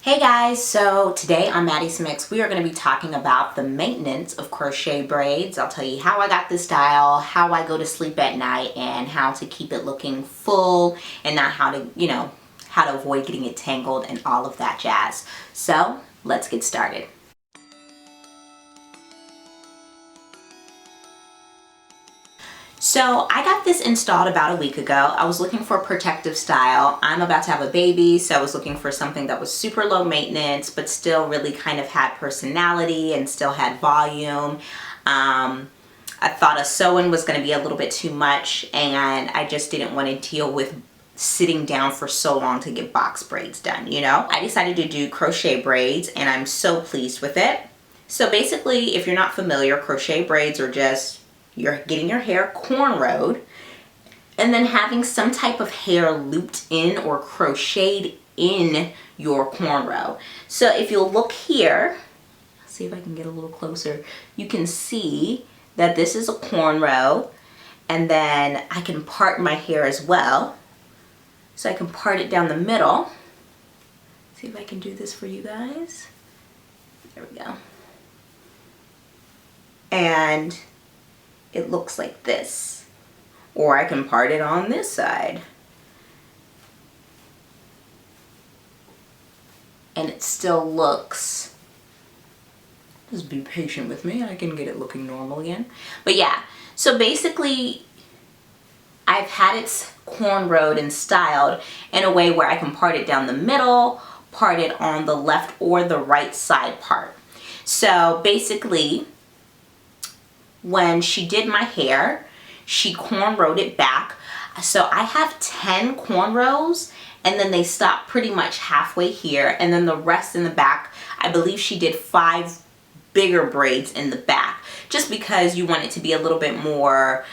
Hey guys, so today on Maddie's Mix we are going to be talking about the maintenance of crochet braids. I'll tell you how I got this style, how I go to sleep at night, and how to keep it looking full and not how to, how to avoid getting it tangled and all of that jazz. So let's get started. So I got this installed about a week ago. I was looking for a protective style. I'm about to have a baby, so I was looking for something that was super low maintenance, but still really kind of had personality and still had volume. I thought a sew-in was going to be a little bit too much, and I just didn't want to deal with sitting down for so long to get box braids done, I decided to do crochet braids, and I'm so pleased with it. So basically, if you're not familiar, crochet braids are just you're getting your hair cornrowed and then having some type of hair looped in or crocheted in your cornrow. So if you'll look here, let's see if I can get a little closer, you can see that this is a cornrow, and then I can part my hair as well. So I can part it down the middle. See if I can do this for you guys. There we go. And it looks like this, or I can part it on this side, and it still looks, just be patient with me, I can get it looking normal again. But yeah, so basically I've had it cornrowed and styled in a way where I can part it down the middle, part it on the left or the right side part. So basically, when she did my hair, she cornrowed it back. So I have 10 cornrows, and then they stop pretty much halfway here, and then the rest in the back, I believe she did 5 bigger braids in the back, just because you want it to be a little bit more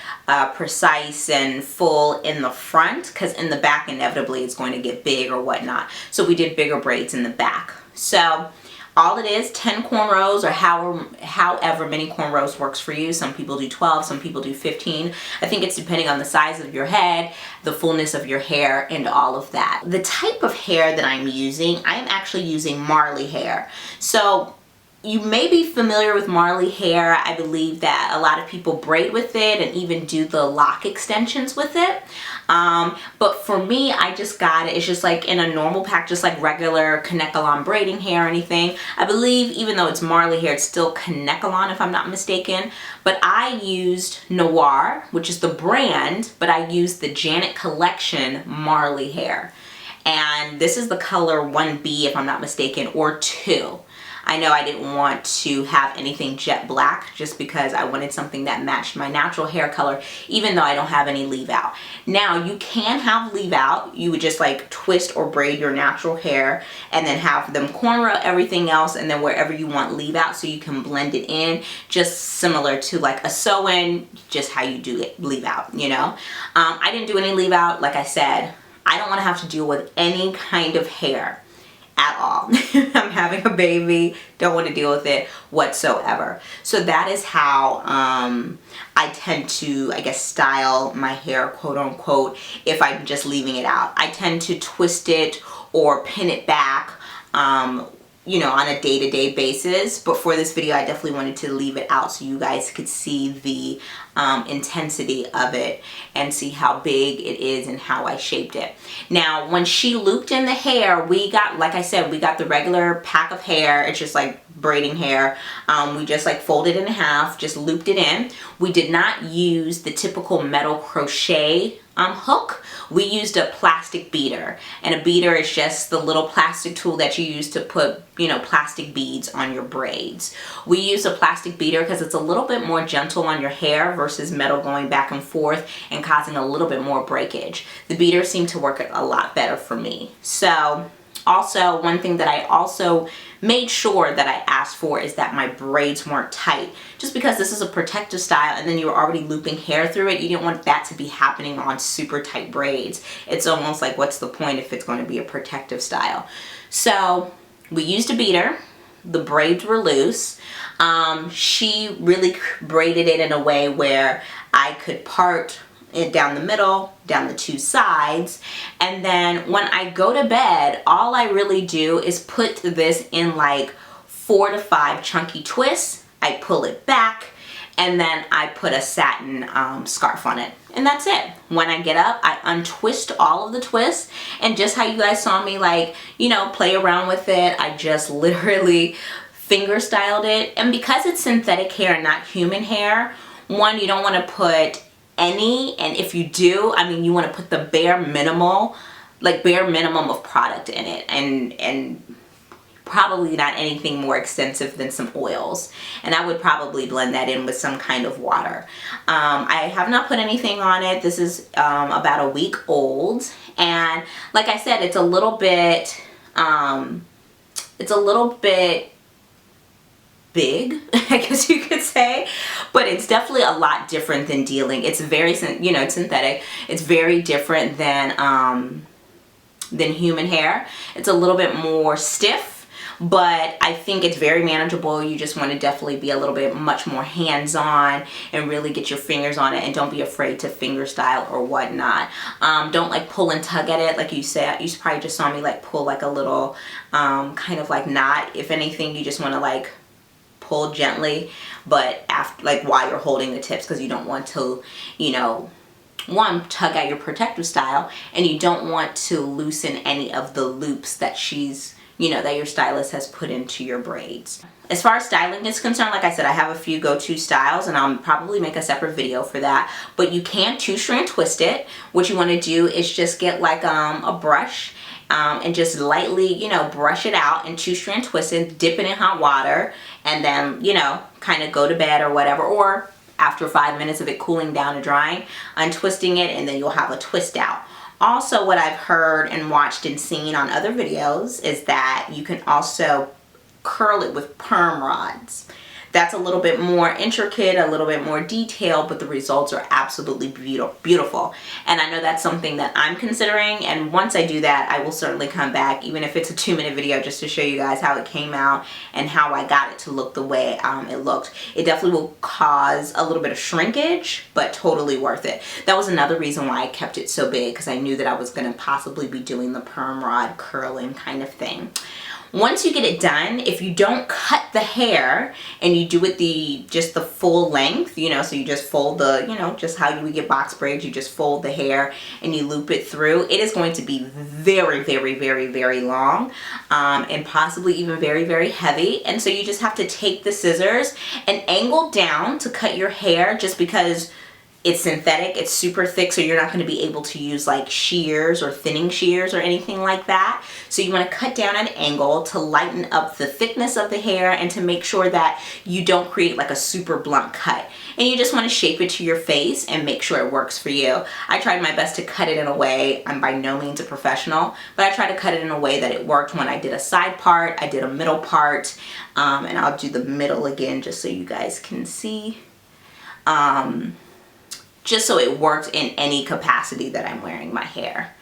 precise and full in the front, because in the back inevitably it's going to get big or whatnot. So we did bigger braids in the back. So all it is, 10 cornrows, or however many cornrows works for you. Some people do 12, some people do 15. I think it's depending on the size of your head, the fullness of your hair, and all of that. The type of hair that I'm using, I am actually using Marley hair. So you may be familiar with Marley hair. I believe that a lot of people braid with it and even do the lock extensions with it. But for me, I just got it. It's just like in a normal pack, just like regular Kanekalon braiding hair or anything. I believe even though it's Marley hair, it's still Kanekalon if I'm not mistaken. But I used Noir, which is the brand, but I used the Janet Collection Marley hair. And this is the color 1B if I'm not mistaken, or 2. I know I didn't want to have anything jet black just because I wanted something that matched my natural hair color, even though I don't have any leave out. Now you can have leave out. You would just like twist or braid your natural hair and then have them cornrow everything else, and then wherever you want leave out so you can blend it in, just similar to like a sew-in, just how you do it, leave out, I didn't do any leave out. Like I said, I don't want to have to deal with any kind of hair at all. I'm having a baby, don't want to deal with it whatsoever. So that is how I tend to, I guess, style my hair, quote unquote, if I'm just leaving it out. I tend to twist it or pin it back, on a day-to-day basis. But for this video, I definitely wanted to leave it out so you guys could see the intensity of it and see how big it is and how I shaped it. Now, when she looped in the hair, we got, like I said, we got the regular pack of hair. It's just like braiding hair. We just like folded it in half, just looped it in. We did not use the typical metal crochet hook. We used a plastic beater, and a beater is just the little plastic tool that you use to put, plastic beads on your braids. We use a plastic beater because it's a little bit more gentle on your hair versus metal going back and forth and causing a little bit more breakage. The beater seemed to work a lot better for me. So also, one thing that I also made sure that I asked for is that my braids weren't tight. Just because this is a protective style and then you're already looping hair through it, you didn't want that to be happening on super tight braids. It's almost like, what's the point if it's going to be a protective style? So we used a beater. The braids were loose. She really braided it in a way where I could part down the middle, down the two sides, and then when I go to bed, all I really do is put this in like 4 to 5 chunky twists. I pull it back, and then I put a satin scarf on it, and that's it. When I get up, I untwist all of the twists, and just how you guys saw me, like, you know, play around with it, I just literally finger styled it. And because it's synthetic hair and not human hair, one, you don't want to put any, and if you do, I mean, you want to put the bare minimum of product in it, and probably not anything more extensive than some oils, and I would probably blend that in with some kind of water. I have not put anything on it. This is about a week old, and like I said, it's a little bit big, I guess you could say, but it's definitely a lot different than dealing. It's very, you know, it's synthetic. It's very different than human hair. It's a little bit more stiff, but I think it's very manageable. You just want to definitely be a little bit much more hands-on and really get your fingers on it, and don't be afraid to finger style or whatnot. Don't like pull and tug at it like you said. You probably just saw me like pull like a little kind of like knot. If anything, you just want to like pull gently, but after, like, while you're holding the tips, because you don't want to, you know, one, tug at your protective style, and you don't want to loosen any of the loops that she's, you know, that your stylist has put into your braids. As far as styling is concerned, like I said, I have a few go-to styles, and I'll probably make a separate video for that, but you can 2-strand twist it. What you want to do is just get like a brush and just lightly, you know, brush it out and 2-strand twist it, dip it in hot water, and then, you know, kind of go to bed or whatever, or after 5 minutes of it cooling down and drying, untwisting it, and then you'll have a twist out. Also, what I've heard and watched and seen on other videos is that you can also curl it with perm rods. That's a little bit more intricate, a little bit more detailed, but the results are absolutely beautiful. And I know that's something that I'm considering, and once I do that, I will certainly come back, even if it's a 2-minute video, just to show you guys how it came out and how I got it to look the way it looked. It definitely will cause a little bit of shrinkage, but totally worth it. That was another reason why I kept it so big, because I knew that I was going to possibly be doing the perm rod curling kind of thing. Once you get it done, if you don't cut the hair and you do it just the full length, you know, so you just fold the, you know, just how you would get box braids, you just fold the hair and you loop it through, it is going to be very, very, very, very long, and possibly even very, very heavy. And so you just have to take the scissors and angle down to cut your hair, just because it's synthetic, it's super thick, so you're not going to be able to use like shears or thinning shears or anything like that. So you want to cut down at an angle to lighten up the thickness of the hair and to make sure that you don't create like a super blunt cut. And you just want to shape it to your face and make sure it works for you. I tried my best to cut it in a way, I'm by no means a professional, but I tried to cut it in a way that it worked. When I did a side part, I did a middle part, and I'll do the middle again just so you guys can see. Just so it worked in any capacity that I'm wearing my hair.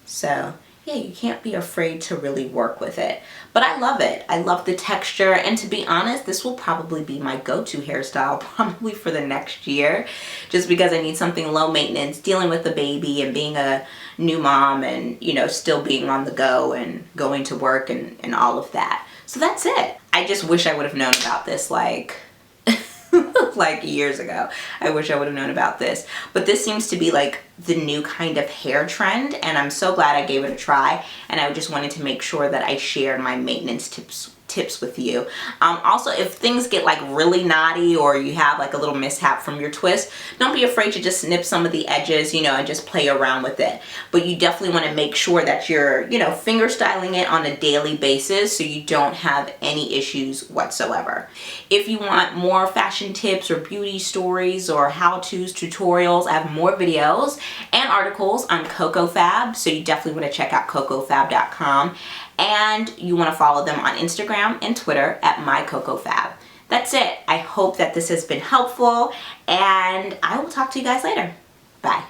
So yeah, you can't be afraid to really work with it. But I love it. I love the texture, and to be honest, this will probably be my go-to hairstyle probably for the next year, just because I need something low maintenance, dealing with the baby and being a new mom, and, you know, still being on the go and going to work and all of that. So that's it. I just wish I would have known about this like like years ago. I wish I would have known about this, but this seems to be like the new kind of hair trend, and I'm so glad I gave it a try, and I just wanted to make sure that I shared my maintenance tips with you. Also, if things get like really knotty or you have like a little mishap from your twist, don't be afraid to just snip some of the edges, you know, and just play around with it. But you definitely want to make sure that you're, you know, finger styling it on a daily basis so you don't have any issues whatsoever. If you want more fashion tips or beauty stories or how-tos, tutorials, I have more videos and articles on COCOAFAB, so you definitely want to check out COCOAFAB.com. And you want to follow them on Instagram and Twitter at MyCocoFab. That's it. I hope that this has been helpful, and I will talk to you guys later. Bye.